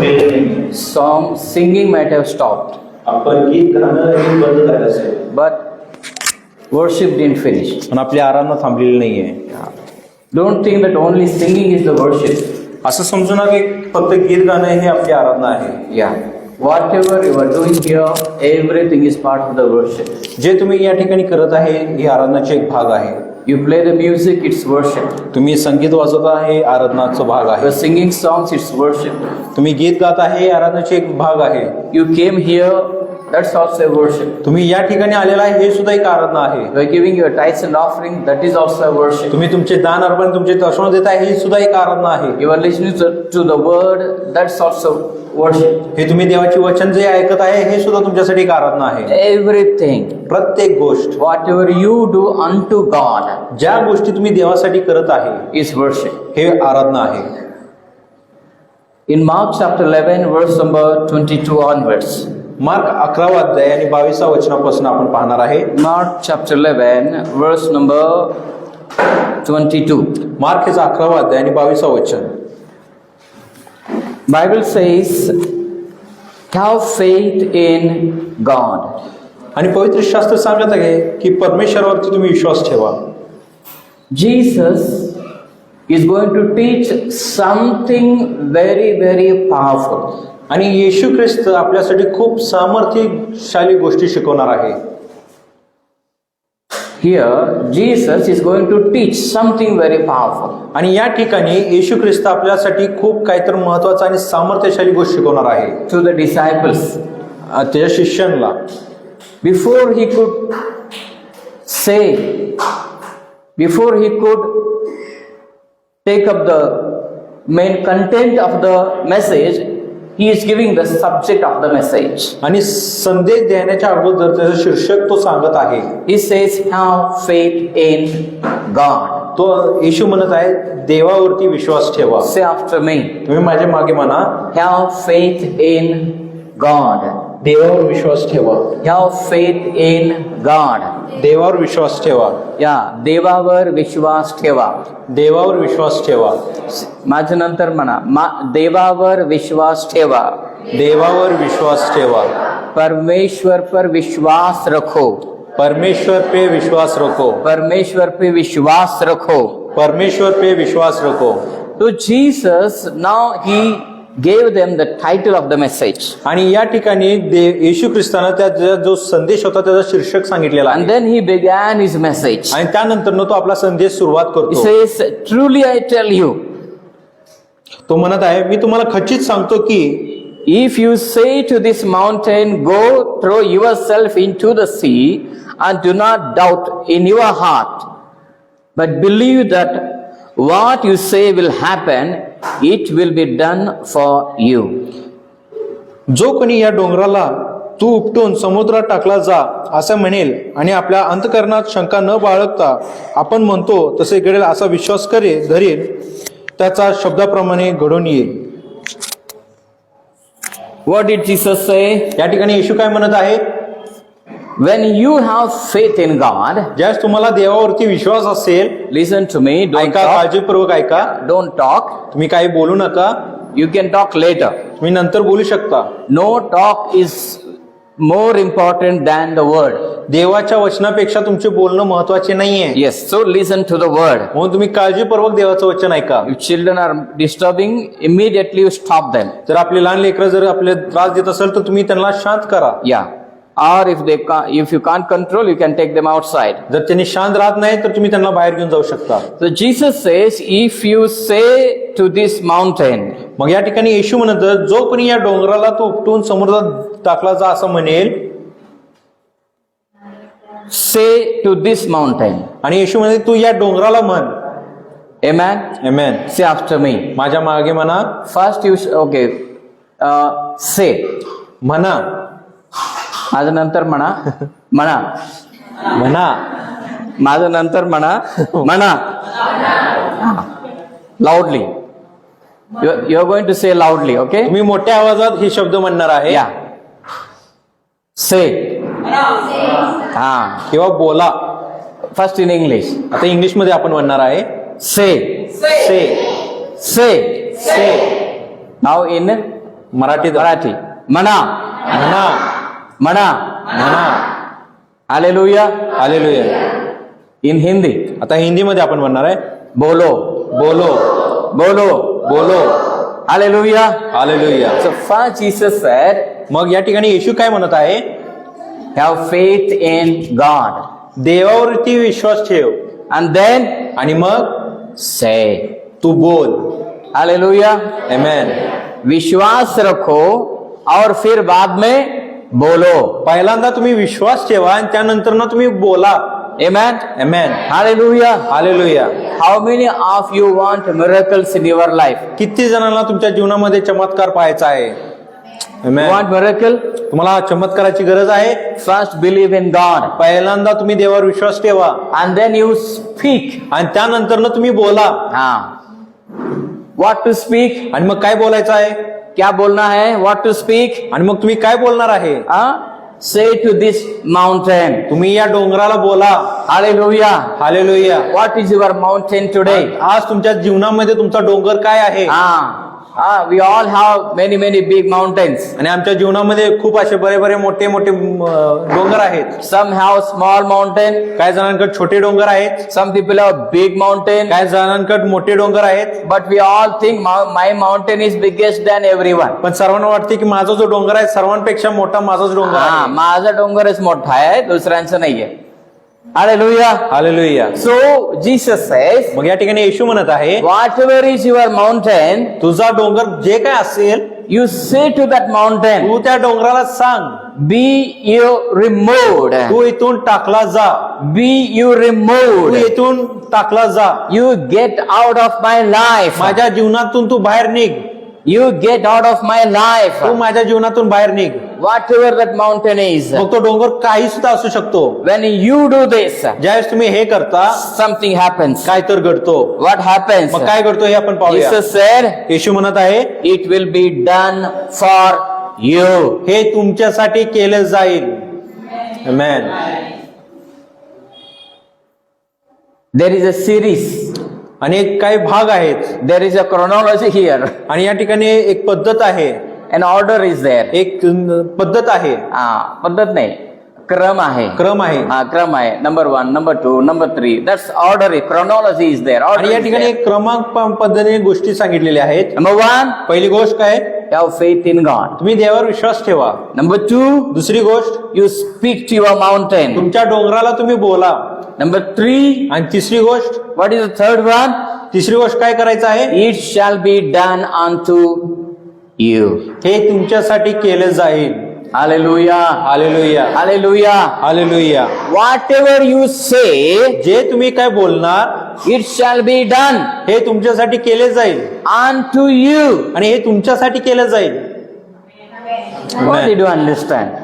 संपलेलं नाही. Singing might have stopped, आपण गीत गाणं हे बंद झालं असेल, but worship didn't finish. पण आपली आराधना थांबलेली नाहीये. Don't think that only singing is the worship. असं समजू नका की फक्त गीत गाणं हे आपली आराधना आहे. Yeah. Whatever you are doing here, everything is part of the worship. जे तुम्ही या ठिकाणी करत आहे ही आराधनाचा एक भाग आहे. You play the music, it's worship. तुम्ही संगीत वाजवत आहे आराधनाचा भाग आहे. You're singing songs, it's worship. तुम्ही गीत गात आहे आराधनाचा एक भाग आहे. You came here, that's also a worship. तुम्ही या ठिकाणी आलेला आहे हे सुद्धा एक आराधना आहे. You are giving your tithes and offering, that is also a worship. तुम्ही तुमचे दान अर्पण तुमचे दर्शन देत आहे ही सुद्धा एक आराधना आहे. You are listening to the word, that's also worship. हे तुम्ही देवाचे वचन जे ऐकत आहे हे सुद्धा तुमच्यासाठी एक आराधना आहे. Everything, प्रत्येक गोष्ट whatever you do unto God, ज्या गोष्टी तुम्ही देवासाठी करत आहे is worship. हे आराधना आहे. In Mark chapter 11, verse number 22 onwards. Mark 11 अध्याय आणि 22 वचनापासून आपण पाहणार आहे. Mark chapter 11, verse number 22. Mark याचा 11 अध्याय आणि 22 वचन. Bible says, have faith in God. आणि पवित्र शास्त्र सांगत आहे की परमेश्वरावरती तुम्ही विश्वास ठेवा. Jesus is going to teach something very, very powerful. आणि येशू ख्रिस्त आपल्यासाठी खूप सामर्थ्यशाली गोष्टी शिकवणार आहे. Here, Jesus is going to teach something very powerful. आणि या ठिकाणी येशू ख्रिस्त आपल्यासाठी खूप काहीतरी महत्वाचा आणि सामर्थ्यशाली गोष्ट शिकवणार आहे. To the disciples. त्याच्या शिष्यांना Before he could say, before he could take up the main content of the message, he is giving the subject of the message. आणि संदेश देण्याच्या अगोदर त्याचा शीर्षक तो सांगत आहे. He says, have faith in God. तो येशू म्हणत आहे देवावरती विश्वास ठेवा. Say after me. तुम्ही माझ्या मागे म्हणा Have faith in God. देवावर विश्वास ठेवा. Have faith in God. देवावर विश्वास ठेवा. देवावर विश्वास ठेवा. देवावर विश्वास ठेवा. माझ्या नंतर म्हणा देवावर विश्वास ठेवा. देवावर विश्वास ठेवा. परमेश्वर पर विश्वास रखो. परमेश्वर पे विश्वास रखो. परमेश्वर पे विश्वास रखो. परमेश्वर पे विश्वास रखो. तो Jesus now he gave them the title of the message. आणि या ठिकाणी येशू ख्रिस्ताने त्याचा जो संदेश होता त्याचा शीर्षक सांगितलेला And आहे. then he began his message. आणि त्यानंतर तो आपला संदेश सुरुवात He करतो. says, truly I tell you, तो म्हणत आहे मी तुम्हाला खचित सांगतो की if you say to this mountain, go throw yourself into the sea, and do not doubt in your heart, but believe that what you say will happen, it will be done for you. जो कोणी या डोंगराला तू उपटून समुद्रात टाकला जा असं म्हणेल आणि आपल्या अंतःकरणात शंका न बाळगता आपण म्हणतो तसे घडेल असा विश्वास धरेल त्याचा शब्दाप्रमाणे घडून येईल. What did Jesus say? या ठिकाणी येशू काय म्हणत आहे When you have faith in God, ज्यावेळेस तुम्हाला देवावरती विश्वास असेल listen to me, don't ऐका talk, काळजीपूर्वक ऐका. don't talk, तुम्ही काही बोलू नका. you can talk later. तुम्ही नंतर बोलू शकता. No talk is more important than the word. देवाच्या वचनापेक्षा तुमचे बोलणं महत्वाचे नाहीये. Yes, so listen to the word. म्हणून तुम्ही काळजीपूर्वक देवाचं वचन ऐका. If children are disturbing, immediately you stop them. जर आपले लहान लेकरं जर आपले त्रास देत असेल तर तुम्ही त्यांना शांत करा. Yeah. Or if you can't control, you can take them outside. जर त्यांनी शांत राहत नाही तर तुम्ही त्यांना बाहेर घेऊन जाऊ शकता. So Jesus says, if you say to this mountain, मग या ठिकाणी येशू म्हणत जो कोणी या डोंगराला तो उपटून समुद्रात टाकला जा असं म्हणेल. say to this mountain. आणि येशू म्हणते तू या डोंगराला म्हण. Amen. आमेन. Say after me. माझ्या मागे म्हणा. First you okay. Say. म्हणा. माझं नंतर म्हणा. म्हणा. म्हणा. माझं नंतर म्हणा. म्हणा. Loudly. You are going to say loudly, okay? तुम्ही मोठ्या आवाजात हे शब्द म्हणणार आहे. Yeah. Say. किंवा बोला. First in English. आता इंग्लिश मध्ये आपण म्हणणार आहे. Say. Say. Say. Say. Now in मराठीत मराठी म्हणा म्हणा म्हणा म्हणा. हालेलुया. हालेलुया. इन हिंदी आता हिंदीमध्ये आपण म्हणणार आहे. बोलो बोलो बोलो बोलो. Hallelujah. Hallelujah. So first Jesus said, मग या ठिकाणी येशू काय म्हणत आहे? have faith in God. देवावरती विश्वास ठेव And then आणि मग say. तू बोल. हालेलुया. आमेन. विश्वास रखो और फिर बाद में बोलो. पहिल्यांदा तुम्ही विश्वास ठेवा आणि त्यानंतर ना तुम्ही बोला. Amen. Amen. Hallelujah. Hallelujah. How many of you want miracles in your life? किती जणांना तुमच्या जीवनामध्ये चमत्कार पाहायचा आहे? You amen. want miracle? तुम्हाला चमत्काराची गरज आहे. First believe in God. पहिल्यांदा तुम्ही देवावर विश्वास ठेवा And then you speak. आणि त्यानंतर ना तुम्ही बोला. What to speak? आणि मग काय बोलायचं आहे? क्या बोलना है? What to speak? आणि मग तुम्ही काय बोलणार आहे? Say to this mountain. तुम्ही या डोंगराला बोला. Hallelujah. Hallelujah. What is your mountain today? आज तुमच्या जीवनामध्ये तुमचा डोंगर काय आहे? We all have many big mountains. आणि आमच्या जीवनामध्ये खूप असे बरे मोठे डोंगर आहेत. Some have small mountain. काही जणांकडे छोटे डोंगर आहेत. Some people have big mountain. काही जणांकडे मोठे डोंगर आहेत. But we all think my mountain is biggest than everyone. पण सर्वांना वाटते की माझा जो डोंगर आहे सर्वांपेक्षा मोठा माझाच डोंगर आहे. माझा डोंगरच मोठा आहे, दुसऱ्यांचं नाहीये. Hallelujah. Hallelujah. So Jesus says, मग या ठिकाणी येशू म्हणत आहे, whatever is your mountain, तुझा डोंगर जे काय असेल you say to that mountain, तू त्या डोंगराला सांग, be you removed. तू इथून टाकला जा. Be you Tu removed. इथून टाकला जा. You get out of my life. माझ्या जीवनातून तू बाहेर निघ. You get out of my life. तू माझ्या जीवनातून बाहेर निघ. Whatever that mountain is. मग तो डोंगर काही सुद्धा असू शकतो. When you do this, ज्यावेळेस तुम्ही हे करता something happens. काय तर घडतो. What happens? मग काय घडतो हे आपण पाहूया. Jesus said, येशू म्हणत आहे, it will be done for you. हे तुमच्यासाठी केलं जाईल. आमेन. There is a series. आणि काही भाग आहेत. There is a chronology here. आणि या ठिकाणी एक पद्धत आहे. An order is there. एक पद्धत आहे. पद्धत नाही, क्रम आहे. क्रम आहे. क्रम आहे. Number 1, number 2, number 3. That's order. Chronology is there. आणि या ठिकाणी एक क्रमांक पद्धतीने गोष्टी सांगितलेल्या आहेत. Number 1, पहिली गोष्ट काय? have faith in God. तुम्ही देवावर विश्वास ठेवा. Number 2, दुसरी गोष्ट, you speak to your mountain. तुमच्या डोंगराला तुम्ही बोला. Number 3, आणि तिसरी गोष्ट, what is the third one? तिसरी गोष्ट काय करायचं आहे? It shall be done unto you. हे तुमच्यासाठी केलं जाईल. Hallelujah. Hallelujah. Hallelujah. Hallelujah. Whatever you say, जे तुम्ही काय बोलणार it shall be done हे तुमच्यासाठी केले जाईल. unto you. आणि हे तुमच्यासाठी केलं जाईल. What did you understand?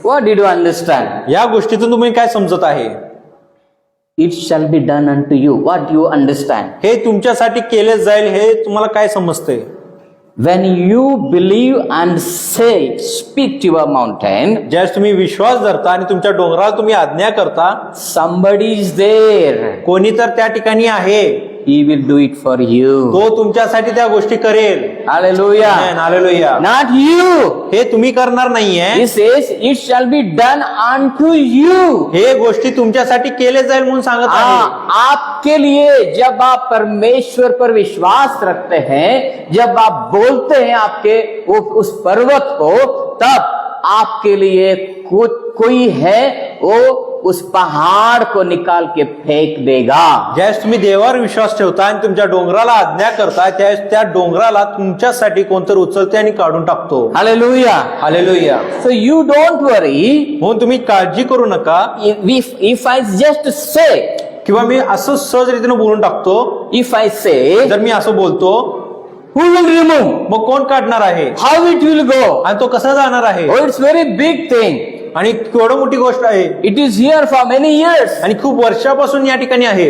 What did you understand? या गोष्टीतून तुम्ही काय समजत आहे? It shall be done unto you. What do you understand? हे तुमच्यासाठी केले जाईल हे तुम्हाला काय समजते? When you believe and say, speak to your mountain, ज्यावेळेस तुम्ही विश्वास धरता आणि तुमच्या डोंगराला तुम्ही आज्ञा करता, somebody is there. कोणी तर त्या ठिकाणी आहे. He will do it for you. तो तुमच्यासाठी त्या गोष्टी करेल. Hallelujah. Amen. Hallelujah. Not you. हे तुम्ही करणार नाहीये. He says, it shall be done unto you. हे गोष्टी तुमच्यासाठी केले जाईल म्हणून सांगत आहे. आपके लिए जब आप परमेश्वर पर विश्वास रखते हैं, जब आप बोलते हैं आपके उस पर्वत को, तब आपके लिए कोई है वो उस पहाड़ को निकाल के फेंक देगा. ज्यावेळेस तुम्ही देवावर विश्वास ठेवता आणि तुमच्या डोंगराला आज्ञा करता, त्यावेळेस त्या डोंगराला तुमच्यासाठी कोणतरी उचलते आणि काढून टाकतो. Hallelujah. Hallelujah. So you don't worry. म्हणून तुम्ही काळजी करू नका. If I just say, किंवा मी असं सहज रीतीने बोलून टाकतो. if I say, जर मी असं बोलतो, who will remove? मग कोण काढणार आहे? How it will go? आणि तो कसा जाणार आहे? Oh, it's very big thing. आणि केवढं मोठी गोष्ट आहे. It is here for many years. आणि खूप वर्षापासून या ठिकाणी आहे.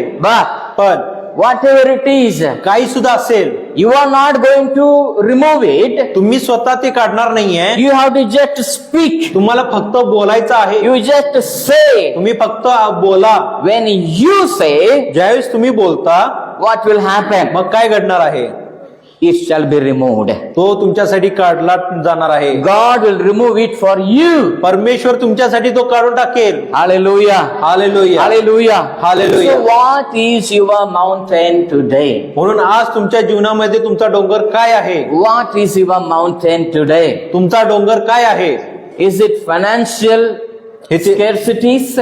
पण Whatever it is, काही सुद्धा असेल, you are not going to remove it. तुम्ही स्वतः ते काढणार नाहीये. You have to just speak. तुम्हाला फक्त बोलायचं आहे. You just say. तुम्ही फक्त बोला. When you say, ज्यावेळेस तुम्ही बोलता, what will happen? मग काय घडणार आहे? it shall be removed. तो तुमच्यासाठी काढला जाणार आहे. God will remove it for you. परमेश्वर तुमच्यासाठी तो काढून टाकेल. Hallelujah. Hallelujah. Hallelujah. Hallelujah. So what is your mountain today? म्हणून आज तुमच्या जीवनामध्ये तुमचा डोंगर काय आहे? What is your mountain today? तुमचा डोंगर काय आहे? Is it financial scarcities?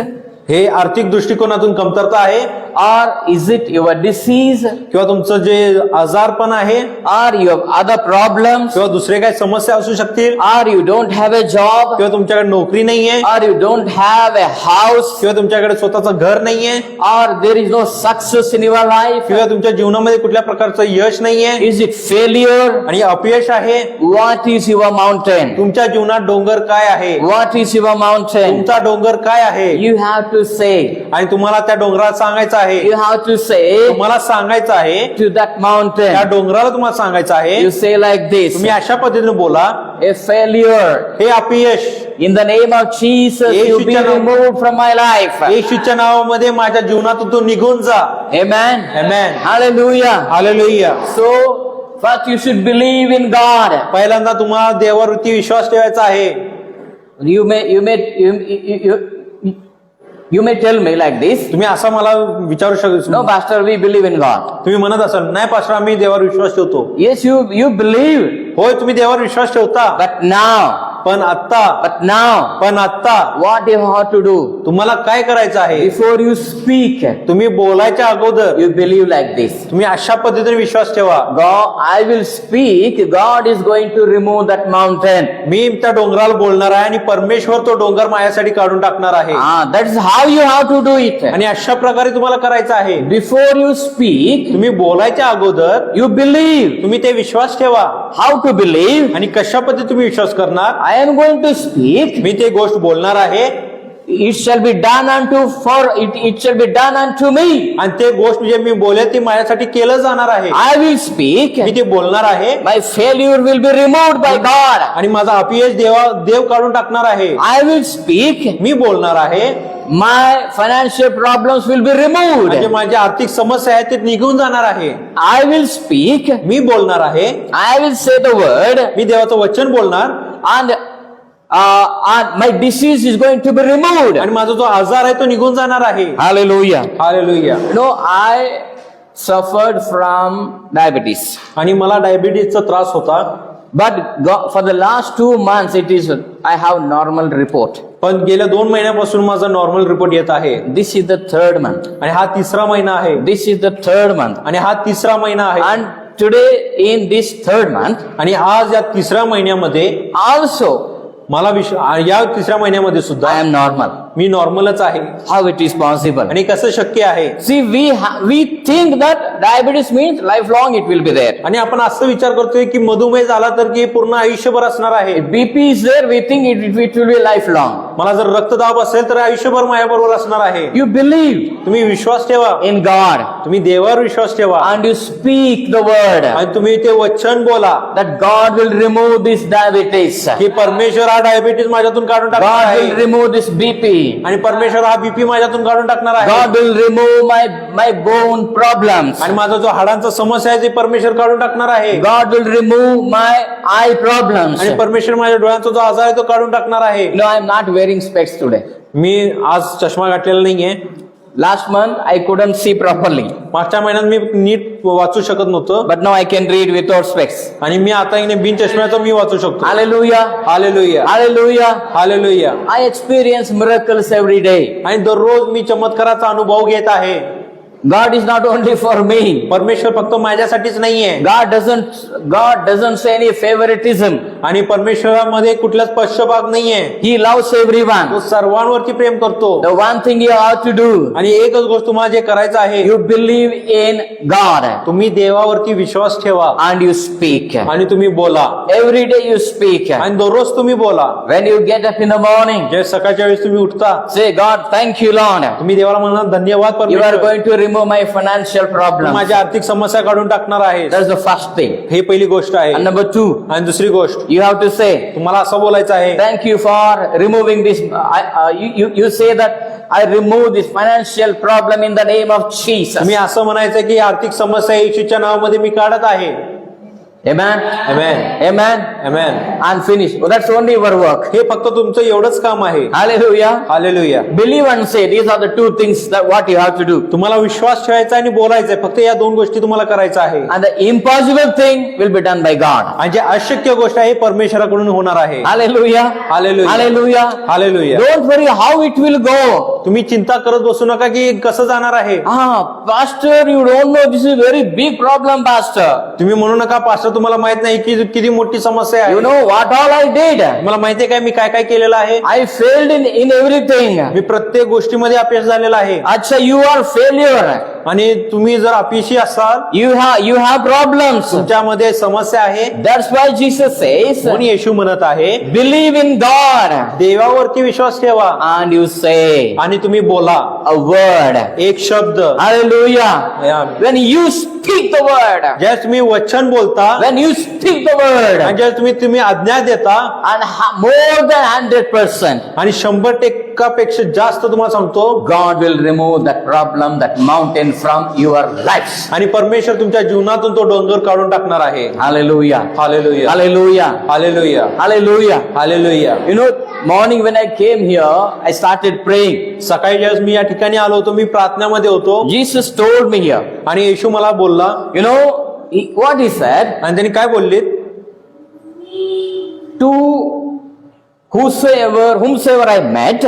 हे आर्थिक दृष्टिकोनातून कमतरता आहे, Or is it your disease? किंवा तुमचं जे आजारपण आहे, Or you have other problems? किंवा दुसरे काही समस्या असू शकतील, Or you don't have a job? किंवा तुमच्याकडे नोकरी नाहीये, Or you don't have a house? किंवा तुमच्याकडे स्वतःचं घर नाहीये, Or there is no success in your life? किंवा तुमच्या जीवनामध्ये कुठल्या प्रकारचं यश नाहीये Is it failure? आणि अपयश आहे. What is your mountain? तुमच्या जीवनात डोंगर काय आहे? What is your mountain? तुमचा डोंगर काय आहे? You have to say, आणि तुम्हाला त्या डोंगराला सांगायचं आहे. you have to say तुम्हाला सांगायचं आहे, to that त्या mountain, डोंगराला तुम्हाला सांगायचं आहे. you say like this, तुम्ही अशा पद्धतीने बोला, a failure, हे अपयश in the name of Jesus, you be removed from my life. येशूच्या नावामध्ये माझ्या जीवनातून तू निघून जा. Amen. Amen. Hallelujah. Hallelujah. So, first you should believe in God. पहिल्यांदा तुम्हाला देवावरती विश्वास ठेवायचा आहे. You may tell me like this, तुम्ही असं मला विचारू शकता, no pastor, we believe in God. तुम्ही म्हणत असाल, नाही पास्टर आम्ही देवावर विश्वास ठेवतो. Yes, you believe, होय, तुम्ही देवावर विश्वास ठेवता, but now, पण आता what you have to do? तुम्हाला काय करायचं आहे? Before you speak, तुम्ही बोलायच्या अगोदर you believe like this. तुम्ही अशा पद्धतीने विश्वास ठेवा. God, I will speak, God is going to remove that mountain. मी त्या डोंगराला बोलणार आहे आणि परमेश्वर तो डोंगर माझ्यासाठी काढून टाकणार आहे. That is how you have to do it. आणि अशा प्रकारे तुम्हाला करायचं आहे. Before you speak, तुम्ही बोलायच्या अगोदर you believe. तुम्ही ते विश्वास ठेवा. How to believe? आणि कशा पद्धतीने तुम्ही विश्वास करणार? I am going to speak. मी ते गोष्ट बोलणार आहे It shall be done it shall be done unto me. आणि ते गोष्ट जे मी बोलेल ती माझ्यासाठी केलं जाणार आहे. I will speak. मी ते बोलणार आहे My failure will be removed by God. आणि माझा अपयश देव काढून टाकणार आहे. I will speak. मी बोलणार आहे My financial problems will be removed. म्हणजे माझ्या आर्थिक समस्या आहेत ते निघून जाणार आहे. I will speak. मी बोलणार आहे, I will say the word, मी देवाचं वचन बोलणार and my disease is going to be removed. आणि माझा जो आजार आहे तो निघून जाणार आहे. Hallelujah. Hallelujah. No, I suffered from diabetes. आणि मला डायबिटीसचा त्रास होता, But for the last 2 months, I have normal report. पण गेल्या 2 महिन्यापासून माझा नॉर्मल रिपोर्ट येत आहे. This is the 3rd month. आणि हा 3रा महिना आहे. This is the 3rd month. आणि हा 3रा महिना आहे. And today in this 3rd month, आणि आज या 3ऱ्या महिन्यामध्ये also मला या 3ऱ्या महिन्यामध्ये सुद्धा I am normal. मी नॉर्मलच आहे. How it is possible? आणि कसं शक्य आहे? See, we think that diabetes means lifelong it will be there. आणि आपण असं विचार करतोय की मधुमेह झाला तर की पूर्ण आयुष्यभर असणार आहे. If BP is there, we think it will be lifelong. मला जर रक्तदाब असेल तर आयुष्यभर माझ्याबरोबर असणार आहे. You believe तुम्ही विश्वास ठेवा in God तुम्ही देवावर विश्वास ठेवा and you speak the word आणि तुम्ही ते वचन बोला that God will remove this diabetes. की परमेश्वर हा डायबिटीस माझ्यातून काढून टाकणार God आहे will remove this BP. आणि परमेश्वर हा बीपी माझ्यातून काढून टाकणार आहे. God will remove my bone problems. आणि माझा जो हाडांचा समस्या आहे ते परमेश्वर काढून टाकणार आहे. God will remove my eye problems. आणि परमेश्वर माझ्या डोळ्यांचा जो आजार आहे तो काढून टाकणार आहे. No, I am not wearing specs today. मी आज चष्मा घातलेला नाहीये. Last month I couldn't see properly, मागच्या महिन्यात मी नीट वाचू शकत नव्हतो, but now I can read without specs. आणि मी आता बिन चष्म्याचा मी वाचू शकतो. Hallelujah. Hallelujah. Hallelujah. Hallelujah. I experience miracles every day. आणि दररोज मी चमत्काराचा अनुभव घेत आहे. God is not only for me. परमेश्वर फक्त माझ्यासाठीच नाहीये. God doesn't say any favoritism. आणि परमेश्वरामध्ये कुठलाच पक्षपात नाहीये. He loves everyone. तो सर्वांवरती प्रेम करतो. The one thing you have to do, आणि एकच गोष्ट तुम्हाला जे करायचं आहे, you believe in God तुम्ही देवावरती विश्वास ठेवा and you speak. आणि तुम्ही बोला. Every day you speak. आणि दररोज तुम्ही बोला. When you get up in the morning, जे सकाळच्या वेळेस तुम्ही उठता say, God, thank you, Lord. तुम्ही देवाला म्हणा धन्यवाद You are परमेश्वर, going to remove my financial problems. माझ्या आर्थिक समस्या काढून टाकणार आहे. That's the first thing. हे पहिली गोष्ट आहे. And number 2, आणि दुसरी गोष्ट you have to say, तुम्हाला असं बोलायचं आहे, thank you for removing this. You say that I remove this financial problem in the name of Jesus. तुम्ही असं म्हणायचं की आर्थिक समस्या येशूच्या नावामध्ये मी काढत आहे. Amen. Amen. Amen. Amen. And finish. Oh, that's only our work. हे फक्त तुमचं एवढंच काम आहे. Hallelujah. Hallelujah. Believe and say. These are the two things that what you have to do. तुम्हाला विश्वास ठेवायचा आणि बोलायचंय. फक्त या दोन गोष्टी तुम्हाला करायचं आहे. And the impossible thing will be done by God. आणि जे अशक्य गोष्ट आहे परमेश्वराकडून होणार आहे. Hallelujah. Hallelujah. Hallelujah. Hallelujah. Don't worry how it will go. तुम्ही चिंता करत बसू नका की कसं जाणार आहे. Pastor, you don't know, this is a very big problem, Pastor. तुम्ही म्हणू नका पास्टर तुम्हाला माहित नाही की किती मोठी समस्या आहे. You know what all I did? मला माहितीये काय मी काय काय केलेलं आहे. I failed in everything. मी प्रत्येक गोष्टीमध्ये अपयश झालेला आहे. Acha, you are failure. आणि तुम्ही जर अपयशी असाल You have problems. तुमच्यामध्ये समस्या आहे. That's why Jesus says, म्हणून येशू म्हणत आहे believe in God देवावरती विश्वास ठेवा and you say आणि तुम्ही बोला a word. एक शब्द. Hallelujah. Amen. When you speak the word, ज्यावेळेस तुम्ही वचन बोलता when you speak the word, आणि ज्यावेळेस तुम्ही आज्ञा देता and more than 100%, आणि 100% जास्त तुम्हाला सांगतो God will remove that problem, that mountain from your lives. आणि परमेश्वर तुमच्या जीवनातून तो डोंगर काढून टाकणार आहे. Hallelujah. Hallelujah. Hallelujah. Hallelujah. Hallelujah. Hallelujah. You know, morning when I came here, I started praying. सकाळी ज्यावेळेस मी या ठिकाणी आलो होतो मी प्रार्थनामध्ये होतो Jesus told me here. आणि येशू मला बोलला. You know, what he said? आणि त्यांनी काय बोललीत? To whomsoever I met,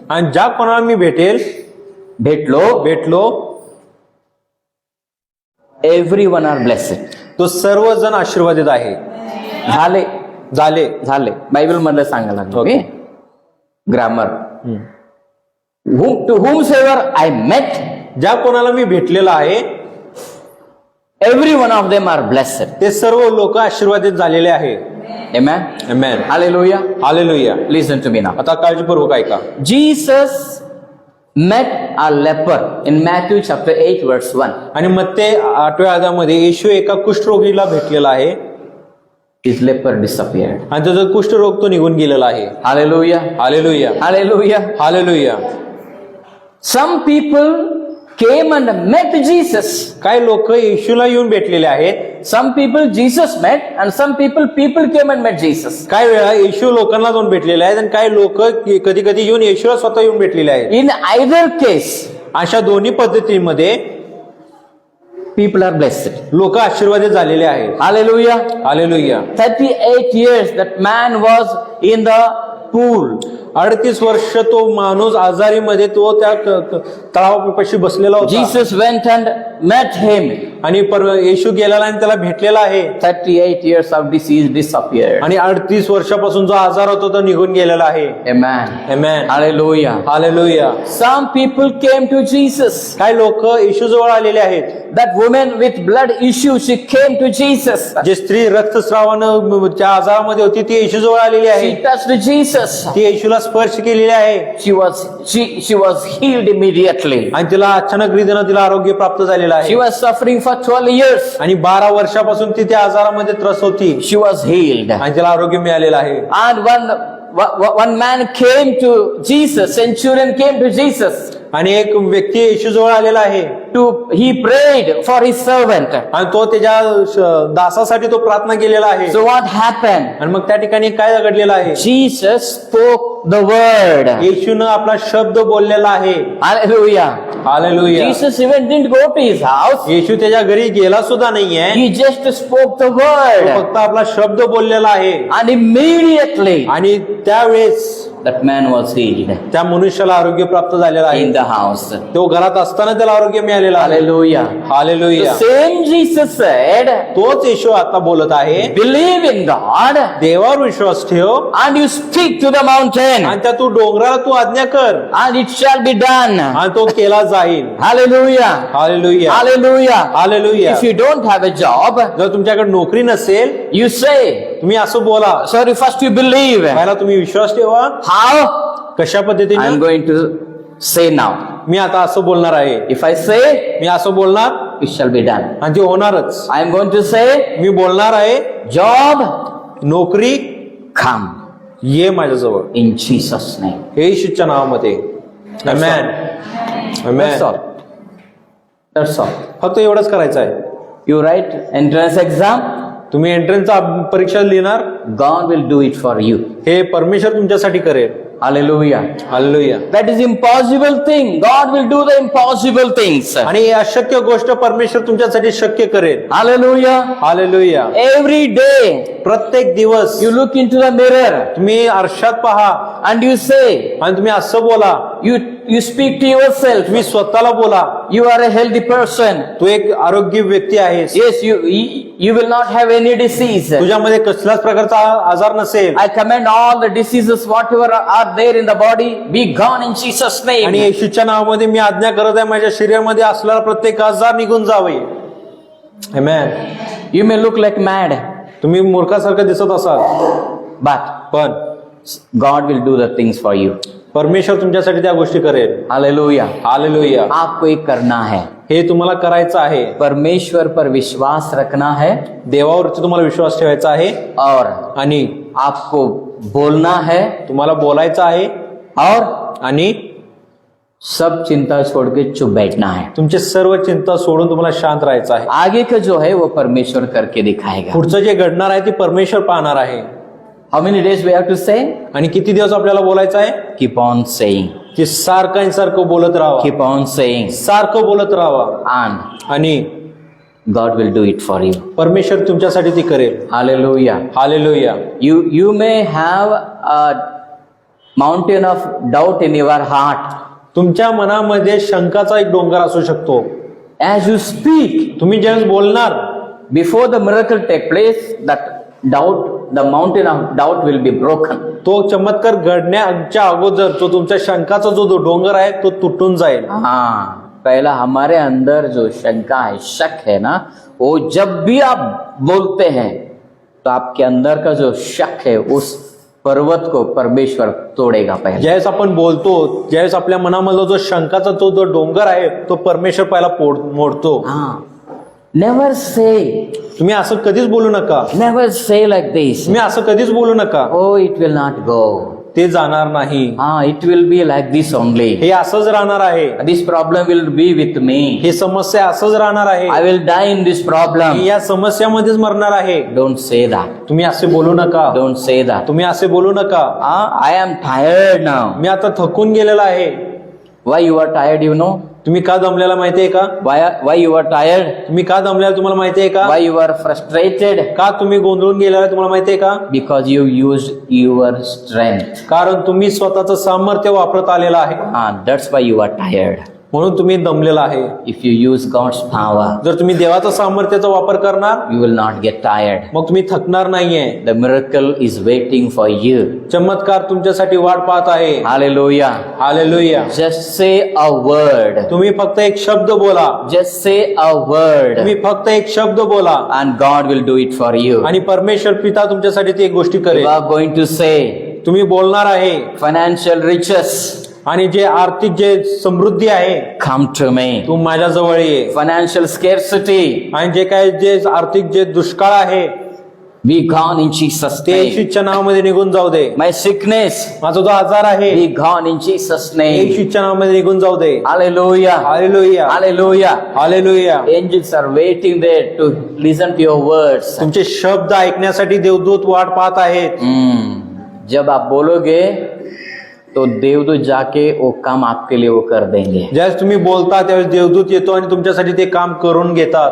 आणि ज्या कोणाला मी भेटलो everyone are blessed. तो सर्वजण आशीर्वादित आहे. झाले. बायबल मधलं सांगायला लागलो. Okay. Grammar. To whomsoever I met, ज्या कोणाला मी भेटलेला आहे every one of them are blessed. ते सर्व लोक आशीर्वादित झालेले आहे. Amen. Amen. Hallelujah. Hallelujah. Listen to me now. आता काळजीपूर्वक ऐका. Jesus met a leper in Matthew chapter 8 verse 1. आणि मत्ते 8व्या अध्यायामध्ये येशू एका कुष्ठरोगीला भेटलेला आहे. His leper disappeared. आणि त्याचा कुष्ठरोग तो निघून गेलेला आहे. Hallelujah. Hallelujah. Hallelujah. Hallelujah. Some people came and met Jesus. काही लोक येशूला येऊन भेटलेले आहेत. Some people Jesus met and some people came and met Jesus. काही वेळा येशू लोकांना जाऊन भेटलेले आहेत आणि काही लोक कधी कधी येऊन येशूला स्वतः येऊन भेटलेले आहेत. In either case, अशा दोन्ही पद्धतीमध्ये people are blessed. लोक आशीर्वादित झालेले आहेत. Hallelujah. Hallelujah. 38 years that man was in the pool. 38 वर्ष तो माणूस आजारीमध्ये तो त्या तळावापाशी बसलेला होता. Jesus went and met him. आणि येशू गेलेला आणि त्याला भेटलेला आहे. 38 years of disease disappeared. आणि 38 वर्षापासून जो आजार होता तो निघून गेलेला आहे. Amen. Amen. Hallelujah. Hallelujah. Some people came to Jesus. काही लोक येशू जवळ आलेले आहेत. That woman with blood issue, she came to Jesus. जे स्त्री रक्तस्रावाच्या आजारामध्ये होती ती येशू जवळ आलेली आहे. She touched Jesus. ती येशूला स्पर्श केलेली आहे. She was healed immediately. आणि तिला अचानक रीतीनं तिला आरोग्य प्राप्त झालेलं She आहे. was suffering for 12 years. आणि 12 वर्षापासून ती त्या आजारामध्ये त्रस्त होती She was healed. आणि तिला आरोग्य मिळालेलं आहे. And one man came to Jesus, centurion came to Jesus. आणि एक व्यक्ती येशू जवळ आलेला आहे. He prayed for his servant. आणि तो त्याच्या दासासाठी तो प्रार्थना केलेला आहे. So what happened? आणि मग त्या ठिकाणी काय घडलेलं आहे? Jesus spoke the word. येशूनं आपला शब्द बोललेला आहे. Hallelujah. Hallelujah. Jesus even didn't go to his house. येशू त्याच्या घरी गेला सुद्धा नाहीये. He just spoke the तो word. फक्त आपला शब्द बोललेला आहे. And immediately आणि त्यावेळेस that man was healed त्या मनुष्याला आरोग्य प्राप्त झालेलं आहे. in the house. तो घरात असताना त्याला आरोग्य मिळालेलं आहे. Hallelujah. Hallelujah. Same Jesus said, तोच येशू आता बोलत आहे. believe in God देवावर विश्वास ठेव and you speak to the mountain आणि त्या तू डोंगराला तू आज्ञा कर and it shall be done. आणि तो केला जाईल. Hallelujah. Hallelujah. Hallelujah. Hallelujah. If you don't have a job, जर तुमच्याकडे नोकरी नसेल you say, तुम्ही असं बोला. sorry, first you believe. पहिला तुम्ही विश्वास ठेवा. How? कशा I'm पद्धतीने? going to say now. मी आता असं बोलणार आहे. If I say, मी असं बोलणार it shall be done. आणि ते होणारच. I am going to say, मी बोलणार आहे job, नोकरी come ये माझ्याजवळ in Jesus' name. येशूच्या नावामध्ये. Amen. Amen. That's all. That's all. फक्त एवढंच करायचं आहे. You write entrance exam, तुम्ही एंट्रन्सचा परीक्षा लिहिणार, God will do it for you. हे परमेश्वर तुमच्यासाठी करेल. Hallelujah. Hallelujah. That is impossible thing. God will do the impossible things. आणि ही अशक्य गोष्ट परमेश्वर तुमच्यासाठी शक्य करेल. Hallelujah. हालेलुया. Every day प्रत्येक दिवस you look into the mirror तुम्ही आरशात पहा and you say, आणि तुम्ही असं बोला, you speak to yourself, तुम्ही स्वतःला बोला, you are a healthy person. तू एक आरोग्य व्यक्ती आहेस, Yes, you will not have any disease. तुझ्यामध्ये कसल्याच प्रकारचा आजार नसेल. I command all the diseases whatever are there in the body be gone in Jesus आणि name. येशूच्या नावामध्ये मी आज्ञा करत आहे, माझ्या शरीरामध्ये असलेला प्रत्येक आजार निघून जावे. आमेन. You may look like mad, तुम्ही मूर्खासारखं दिसत असाल, but पण God will do the things for you. परमेश्वर तुमच्यासाठी त्या गोष्टी करेल. Hallelujah. हालेलुया. आपको एक करना है, हे तुम्हाला करायचं आहे. परमेश्वर पर विश्वास रखना है देवावरती तुम्हाला विश्वास ठेवायचा आहे और आणि आपको बोलना है तुम्हाला बोलायचं आहे और आणि सब चिंता छोड़ के चुप बैठना है. तुमची सर्व चिंता सोडून तुम्हाला शांत राहायचं आहे. आगे का जो है वो परमेश्वर करके दिखाएगा. पुढचं जे घडणार आहे ते परमेश्वर पाहणार आहे. How many days we have to say? आणि किती दिवस आपल्याला बोलायचं आहे Keep on saying, की सारखं बोलत राहा, keep on saying, सारखं बोलत राहा and आणि God will do it for you. परमेश्वर तुमच्यासाठी ती करेल. Hallelujah. Hallelujah. You may have a mountain of doubt in your heart. तुमच्या मनामध्ये शंकाचा एक डोंगर असू शकतो. As you speak, तुम्ही ज्यावेळेस बोलणार, before the miracle take place, that doubt, the mountain of doubt will be broken. तो चमत्कार घडण्याच्या अगोदर तो तुमच्या शंकाचा जो डोंगर आहे तो तुटून जाईल. हाँ, पहला हमारे अंदर जो शंका है, शक है ना, वो जब भी आप बोलते हैं तो आपके अंदर का जो शक है उस पर्वत को परमेश्वर तोडेगा पहले. ज्यावेळेस आपण बोलतो, ज्यावेळेस आपल्या मनामधला जो शंकाचा तो जो डोंगर आहे तो परमेश्वर पहिला मोडतो. हाँ, never say, तुम्ही असं कधीच बोलू नका. never say like this. तुम्ही असं कधीच बोलू नका. Oh, it will not go. ते जाणार नाही. It will be like this only. हे असंच राहणार आहे. This problem will be with me. हे समस्या असंच राहणार आहे. I will die in this problem. मी या समस्यामध्येच मरणार आहे. Don't say that. तुम्ही असे बोलू नका. Don't say that. तुम्ही असे बोलू नका. I am tired now. मी आता थकून गेलेला आहे. Why you are tired, you know? तुम्ही का दमलेला माहितीये का? Why you are tired? तुम्ही का दमलेला तुम्हाला माहितीये का? Why you are frustrated? का तुम्ही गोंधळून गेलेला तुम्हाला माहितीये का? Because you used your strength. कारण तुम्ही स्वतःचं सामर्थ्य वापरत आलेलं आहे. That's why you are tired. म्हणून तुम्ही दमलेला आहे. If you use God's power, जर तुम्ही देवाचा सामर्थ्याचा वापर करणार, you will not get tired. मग तुम्ही थकणार नाहीये. The miracle is waiting for you. चमत्कार तुमच्यासाठी वाट पाहत आहे. Hallelujah. Hallelujah. Just say a word. तुम्ही फक्त एक शब्द बोला. Just say a word. तुम्ही फक्त एक शब्द बोला And God will do it for you. आणि परमेश्वर पिता तुमच्यासाठी ती एक गोष्टी You करेल. are going to say तुम्ही बोलणार आहे financial riches, आणि जे आर्थिक जे समृद्धी आहे, come to me. तू माझ्या जवळ ये. Financial scarcity, आणि जे काय जे आर्थिक जे दुष्काळ आहे be gone in Jesus' ते name. येशूच्या नावामध्ये निघून जाऊ दे. My sickness, माझा जो आजार आहे be gone in Jesus' name. येशूच्या नावामध्ये निघून जाऊ दे. Hallelujah. Hallelujah. Hallelujah. Hallelujah. Angels are waiting there to listen to your words. तुमचे शब्द ऐकण्यासाठी देवदूत वाट पाहत आहेत. जब आप बोलोगे तो देवदूत जाके वो काम आपके लिए वो कर देंगे. ज्यावेळेस तुम्ही बोलता त्यावेळेस देवदूत येतो आणि तुमच्यासाठी ते काम करून घेतात.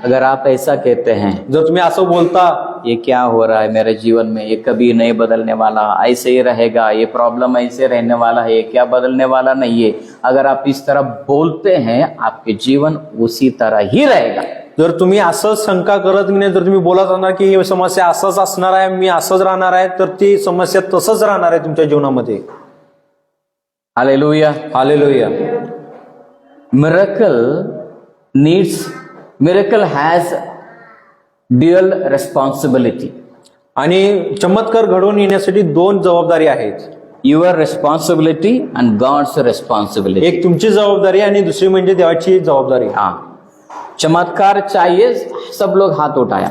अगर आप ऐसा कहते हैं, जर तुम्ही असं बोलता, ये क्या हो रहा है मेरे जीवन में, ये कभी नहीं बदलने वाला, ऐसे ही रहेगा, ये प्रॉब्लम ऐसे रहने वाला है, क्या बदलने वाला नहीं है, अगर आप इस तरह बोलते हैं आपके जीवन उसी तरह ही रहेगा. जर तुम्ही असं शंका करत नाही, जर तुम्ही बोलत राहणार की ही समस्या असंच असणार आहे, मी असंच राहणार आहे, तर ती समस्या तसंच राहणार आहे तुमच्या जीवनामध्ये. Hallelujah. Hallelujah. Miracle has dual responsibility. आणि चमत्कार घडवून येण्यासाठी दोन जबाबदारी आहेत. Your responsibility and God's responsibility. एक तुमची जबाबदारी आणि दुसरी म्हणजे देवाची जबाबदारी. हाँ, चमत्कार चाहिए, सब लोग हाथ उठाया.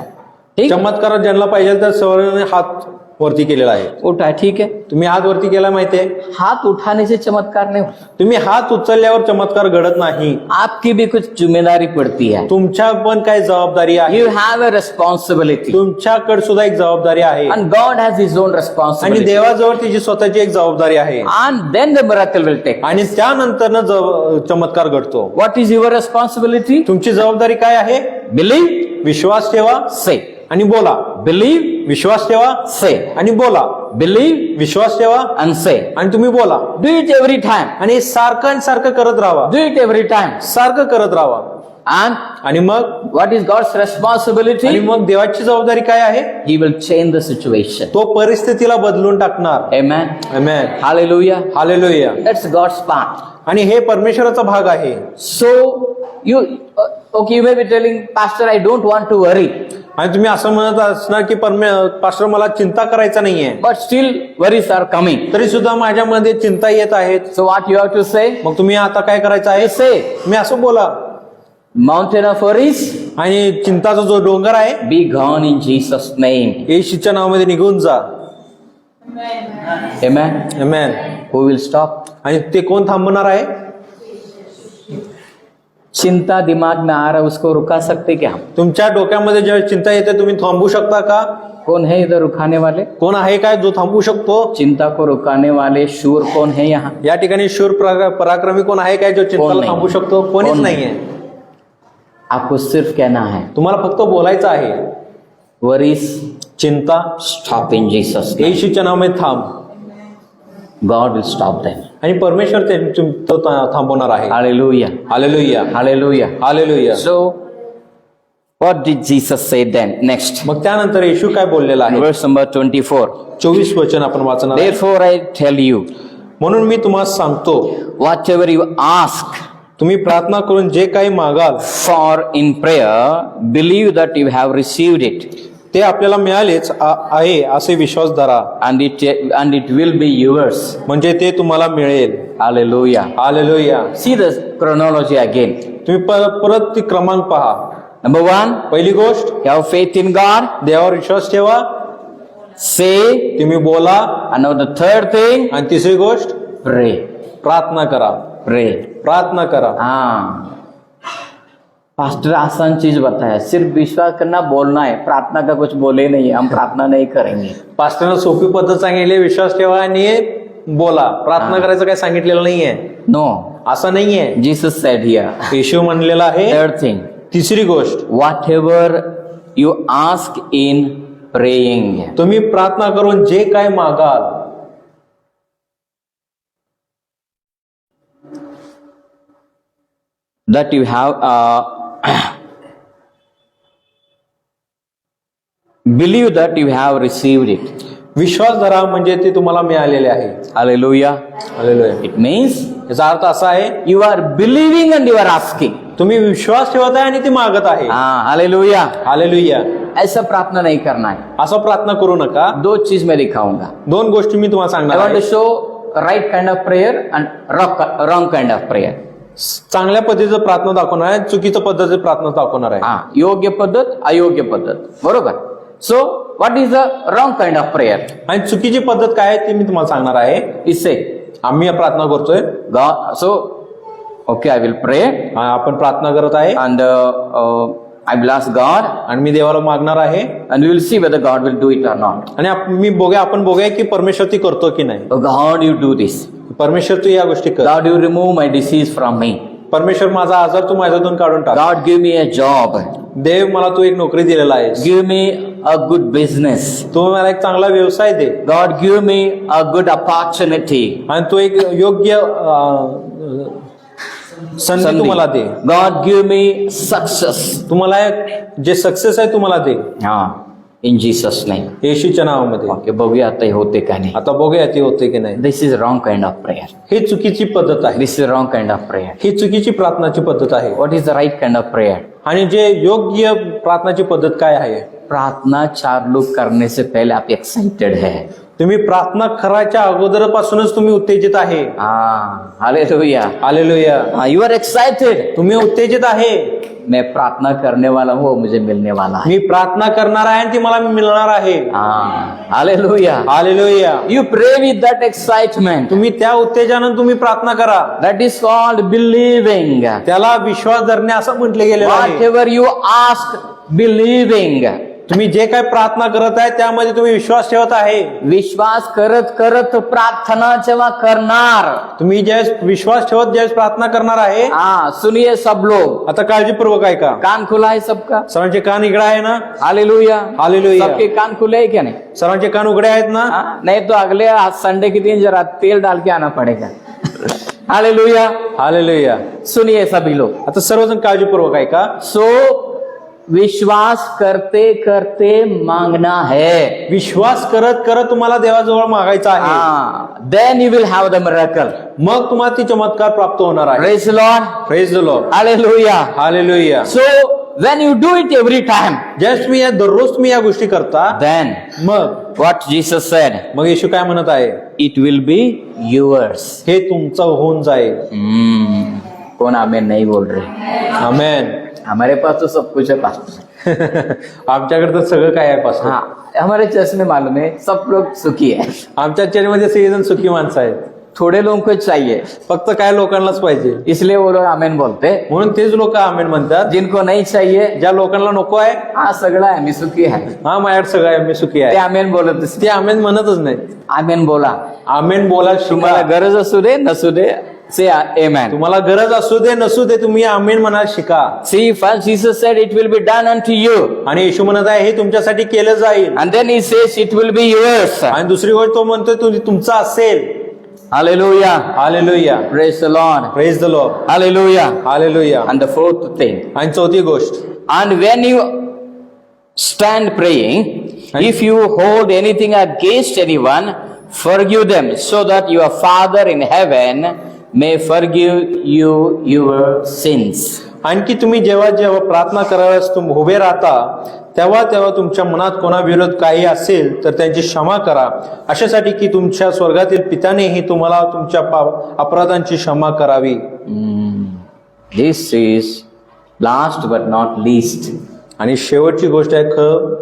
ठीक, चमत्कार ज्यांना पाहिजे तर सर्वांनी हात वरती केलेला आहे. उठा, ठीक है. तुम्ही हात वरती केला माहितीये? हाथ उठाने से चमत्कार नहीं होता, तुम्ही हात उचलल्यावर चमत्कार घडत नाही. आपकी भी कुछ जिम्मेदारी पड़ती है. तुमच्या पण काही जबाबदारी आहे. You have a responsibility, तुमच्याकडे सुद्धा एक जबाबदारी आहे and God has His own आणि responsibility. देवाजवळ तिची स्वतःची एक जबाबदारी आहे And then the miracle will take. आणि त्यानंतर चमत्कार घडतो. What is your responsibility? तुमची जबाबदारी काय आहे? Believe, विश्वास ठेवा say. आणि बोला. Believe, विश्वास ठेवा say. आणि बोला. Believe विश्वास ठेवा and say. आणि तुम्ही बोला. Do it every time. आणि सारखं आणि सारखं करत राहा. Do it every time. सारखं करत राहा. And आणि मग what is God's आणि responsibility? मग देवाची जबाबदारी काय आहे? He will change the situation. तो परिस्थितीला बदलून टाकणार. Amen. Amen. Hallelujah. Hallelujah. That's God's part. आणि हे परमेश्वराचा भाग आहे. So you okay, you may be telling, Pastor, I don't want to worry. आणि तुम्ही असं म्हणत असणार की पास्टर मला चिंता करायचा नाहीये, But still worries are coming. तरी सुद्धा माझ्यामध्ये चिंता येत आहेत. So what you have to say? मग तुम्ही आता काय करायचं आहे? Say, मी असं बोला. mountain of worries, आणि चिंताचा जो डोंगर आहे be gone in Jesus' name. येशूच्या नावामध्ये निघून जा. Amen. Amen. Who will stop? आणि ते कोण थांबवणार आहे? चिंता दिमाग में आ रहा है, उसको रुका सकते क्या हम? तुमच्या डोक्यामध्ये जेव्हा चिंता येते तुम्ही थांबवू शकता का? कौन है इधर रुकाने वाले? कोण आहे काय जो थांबवू शकतो? चिंता को रुकाने वाले शूर कौन है यहाँ? या ठिकाणी शूर पराक्रमी कोण आहे काय जो कोण चिंताला नाही. थांबवू शकतो? कोणीच कोण नाहीये. आपको सिर्फ कहना है, तुम्हाला फक्त बोलायचं आहे. worries, चिंता stop in Jesus' name. येशूच्या नावामध्ये थांब God will stop them. आणि परमेश्वर ते तो थांबवणार आहे. Hallelujah. Hallelujah. Hallelujah. Hallelujah. So, what did Jesus say then? Next. मग त्यानंतर येशू काय बोललेला आहे? Verse number 24. 24 वचन आपण वाचणार आहे. Therefore I tell you, म्हणून मी तुम्हाला सांगतो, whatever you ask तुम्ही प्रार्थना करून जे काही मागाल for in prayer, believe that you have received it, ते आपल्याला मिळालेच आहे असे विश्वास धरा, and it will be yours. म्हणजे ते तुम्हाला मिळेल. Hallelujah. Hallelujah. See the chronology again. तुम्ही परत ती क्रमांक पहा. Number 1, पहिली गोष्ट, have faith in God. देवावर विश्वास ठेवा. Say. तुम्ही बोला. And now the third thing, आणि तिसरी गोष्ट, pray. प्रार्थना करा. Pray. प्रार्थना करा. हाँ, पास्टर आसान चीज बताया, सिर्फ विश्वास करना, बोलना है, प्रार्थना का कुछ बोले नहीं, हम प्रार्थना नहीं करेंगे. पास्टरनं सोपी पद्धत सांगितली, विश्वास ठेवा आणि बोला. प्रार्थना करायचं काय सांगितलेलं नाहीये. No, असं नाहीये. Jesus said here. येशू म्हणलेला आहे. Third thing, तिसरी गोष्ट, whatever you ask in praying, तुम्ही प्रार्थना करून जे काय मागाल that you have believe that you have received it. विश्वास धरा म्हणजे ते तुम्हाला मिळालेले आहे. Hallelujah. हालेलुया. It means याचा अर्थ असा आहे, you are believing and you are asking. तुम्ही विश्वास ठेवत आहे आणि ते मागत आहे. हाँ, हालेलुया. हालेलुया. ऐसा प्रार्थना नहीं करना है. असं प्रार्थना करू नका. दो चीज मैं दिखाऊंगा. दोन गोष्टी मी तुम्हाला I सांगणार want to आहे. show right kind of prayer and wrong kind of prayer. चांगल्या पद्धतीचं प्रार्थना दाखवणार आहे, चुकीचं पद्धतीचं प्रार्थना दाखवणार आहे. हाँ, योग्य पद्धत, अयोग्य पद्धत, बरोबर. So what is the wrong kind of prayer? आणि चुकीची पद्धत काय आहे ते मी तुम्हाला सांगणार आहे. इससे आम्ही प्रार्थना करतोय. God, so okay, I will pray आपण प्रार्थना करत आहे and I will ask God आणि मी देवाला मागणार आहे and we will see whether God will do it or not. आणि आपण बघूया की परमेश्वर ती करतो की नाही. Oh God, you do this. परमेश्वर तू या गोष्टी कर. God, you remove my disease from me. परमेश्वर माझा आजार तू माझ्यातून काढून टाक. God, give me a job. देव मला तू एक नोकरी दिलेला आहे. Give me a good business. तू मला एक चांगला व्यवसाय दे. God, give me a good opportunity. आणि तू एक योग्य संधी तुम्हाला दे. God, give me success. तुम्हाला जे सक्सेस आहे तुम्हाला दे. हाँ, in Jesus name. येशूच्या नावामध्ये. Okay, बघूया आता हे होते का नाही. आता बघूया ते होते की नाही. This is wrong kind of prayer. ही चुकीची पद्धत आहे. This is wrong kind of prayer. ही चुकीची प्रार्थनाची पद्धत आहे. What is the right kind of prayer? आणि जे योग्य प्रार्थनाची पद्धत काय आहे. प्रार्थना चालू करने से पहले आप एक्साइटेड है. तुम्ही प्रार्थना करायच्या अगोदरपासूनच तुम्ही उत्तेजित आहे. हाँ, hallelujah. Hallelujah. You are excited. तुम्ही उत्तेजित आहे. मैं प्रार्थना करने वाला हूँ, वो मुझे मिलने वाला है. मी प्रार्थना करणार आहे आणि ती मला मिळणार आहे. Hallelujah. Hallelujah. You pray with that excitement. तुम्ही त्या उत्तेजनाने तुम्ही प्रार्थना करा. That is called believing. त्याला विश्वास धरणे असं म्हटले गेले आहे. Whatever you ask, believing. तुम्ही जे काय प्रार्थना करत आहे त्यामध्ये तुम्ही विश्वास ठेवत आहे. विश्वास करत करत प्रार्थना जेव्हा करणार. तुम्ही ज्यावेळेस विश्वास ठेवत ज्यावेळेस प्रार्थना करणार आहे. सुनिए सब लोग. आता काळजीपूर्वक ऐका. कान खुला है सबका? सर्वांचे कान इकडे आहे ना? हालेलुया. हालेलुया. सबके कान खुले है क्या नहीं? सर्वांचे कान उघडे आहेत ना? नहीं तो अगले संडे के दिन जरा तेल डाल के आना पड़ेगा. हालेलुया. हालेलुया. सुनिए सभी लोग. आता सर्वजण काळजीपूर्वक ऐका. सो विश्वास करते करते मांगना है. विश्वास करत करत तुम्हाला देवाजवळ मागायचा आहे. Then you will have the miracle. मग तुम्हाला ती चमत्कार प्राप्त होणार आहे. Praise the lord. Praise the lord. Hallelujah. Hallelujah. So when you do it every time, just मी या दररोज तुम्ही या गोष्टी करता. then मग what Jesus said, मग येशू काय म्हणत आहे? it will be yours. हे तुमचं होऊन जाईल. कौन आमेन नहीं बोल रहे? आमेन. हमारे पास तो सब कुछ है पास्टर. आमच्याकडे तर सगळं काय आहे पासून. हमारे चर्च में मालूम है सब लोग सुखी है. आमच्या चर्चमध्ये सगळेजण सुखी माणसं आहेत. थोड़े लोगों को चाहिए, फक्त काय लोकांनाच पाहिजे, इसलिए वो लोग आमेन बोलते. म्हणून तेच लोक आमेन म्हणतात. जिनको नहीं चाहिए, ज्या लोकांना नको आहे, हा सगळं आहे मी सुखी आहे, हा माझ्याकडे सगळं आहे मी सुखी ते आहे, आमेन बोलत. ते आमेन म्हणतच नाही. आमेन बोला. आमेन बोला. तुम्हाला गरज असू दे नसू दे, से आमेन. तुम्हाला गरज असू दे नसू दे, तुम्ही आमेन म्हणायला शिका. See, first Jesus said it will be done unto you, आणि येशू म्हणत आहे हे तुमच्यासाठी केलं जाईल. and then he says it will be yours. आणि दुसरी गोष्ट तो म्हणतोय तुमचा असेल. Hallelujah. Hallelujah. Praise the Lord. Praise the Lord. Hallelujah. Hallelujah. And the fourth thing, आणि चौथी गोष्ट, and when you stand praying, if you hold anything against anyone, forgive them, so that your Father in heaven may forgive you your sins. आणखी तुम्ही जेव्हा जेव्हा प्रार्थना करायला तुम्ही उभे राहता, तेव्हा तेव्हा तुमच्या मनात कोणाविरोध काही असेल तर त्यांची क्षमा करा, अशासाठी की तुमच्या स्वर्गातील पित्यानेही तुम्हाला तुमच्या अपराधांची क्षमा करावी. This is last but not least. आणि शेवटची गोष्ट आहे,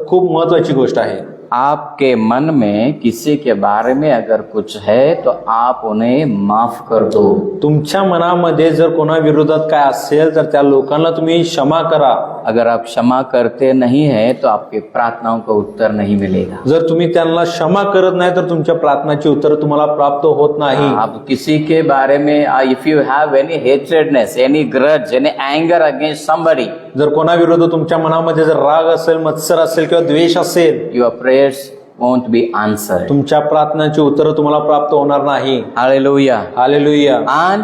खूप महत्वाची गोष्ट आहे. आपके मन में किसी के बारे में अगर कुछ है तो आप उन्हें माफ कर दो. तुमच्या मनामध्ये जर कोणा विरोधात काय असेल तर त्या लोकांना तुम्ही क्षमा करा. अगर आप क्षमा करते नहीं है तो आपकी प्रार्थनाओं का उत्तर नहीं मिलेगा. जर तुम्ही त्यांना क्षमा करत नाही तर तुमच्या प्रार्थनाची उत्तर तुम्हाला प्राप्त होत नाही. आप किसी के बारे में if you have any hatredness, any grudge, any anger against somebody, जर कोणा विरोधात तुमच्या मनामध्ये जर राग असेल, मत्सर असेल किंवा द्वेष असेल, your prayers won't be answered. तुमच्या प्रार्थनाची उत्तर तुम्हाला प्राप्त होणार नाही. Hallelujah. Hallelujah. And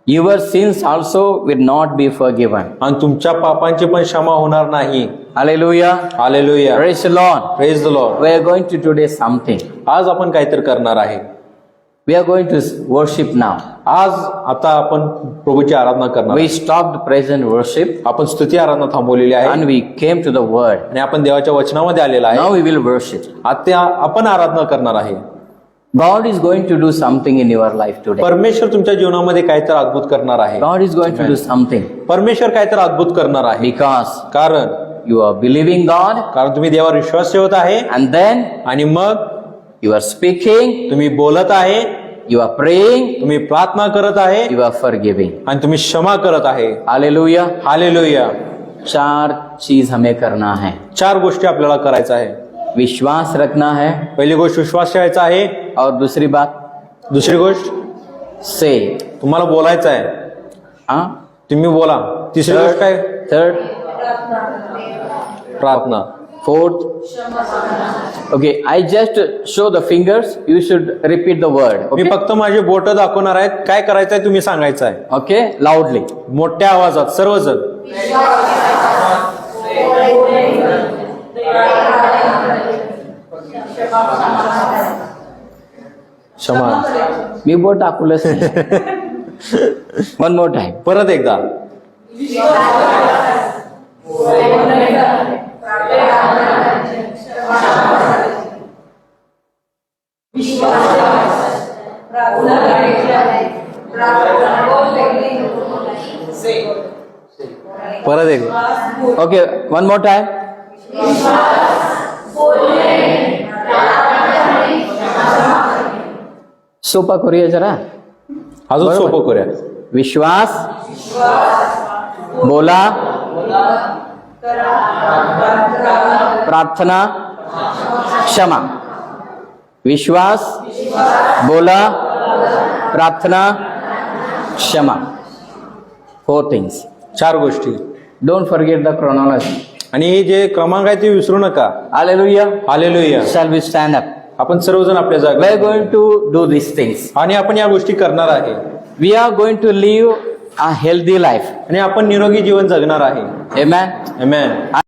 your sins also will not be forgiven. आणि तुमच्या पापांची पण क्षमा होणार नाही. Hallelujah. Hallelujah. Praise the Lord. Praise the Lord. We are going to today something. आज आपण काहीतरी करणार आहे. We are going to worship now. आज आता आपण प्रभूची आराधना करणार. We stopped praise and worship आपण स्तुती आराधना थांबवलेली आहे and we came to the word. आणि आपण देवाच्या वचनामध्ये आलेला आहे. Now we will worship. आता आपण आराधना करणार आहे. God is going to do something in your life today. परमेश्वर तुमच्या जीवनामध्ये काहीतरी अद्भुत करणार आहे. God is going to do something परमेश्वर काहीतरी अद्भुत करणार आहे. because कारण you are believing God, तुम्ही देवावर विश्वास ठेवत आहे and then आणि मग you are speaking, तुम्ही बोलत आहे, you are praying, तुम्ही प्रार्थना करत आहे you are forgiving. आणि तुम्ही क्षमा करत आहे. Hallelujah. हालेलुया. 4 चीज हमें करना है. 4 गोष्टी आपल्याला करायचं आहे. विश्वास रखना है, पहिली गोष्ट विश्वास ठेवायचा आहे. और दूसरी बात दुसरी गोष्ट से, तुम्हाला बोलायचं आहे. तुम्ही बोला. तिसरी गोष्ट काय? थर्ड, प्रार्थना. Fourth. Okay, I just show the fingers. You should repeat the word. Me Okay, फक्त माझे बोट दाखवणार आहेत. काय करायचं आहे तुम्ही सांगायचं आहे. okay, loudly. मोठ्या आवाजात सर्वजण. क्षमा. मी बोट टाकूलच नाही. One more time. परत एकदा. परत Okay, one more time. सोपा करूया जरा. अजून बरोबर. सोपं करूया. विश्वास, बोला, प्रार्थना, क्षमा. विश्वास, बोला, प्रार्थना, क्षमा. 4 things. 4 गोष्टी. Don't forget the chronology. आणि हे जे क्रमांक आहे ते विसरू नका. Hallelujah. Hallelujah. Shall we stand up? आपण सर्वजण आपल्या We are जागा going to do these things. आणि आपण या गोष्टी करणार आहे We are going to live a healthy life. आणि आपण निरोगी जीवन जगणार आहे. Amen. आमेन.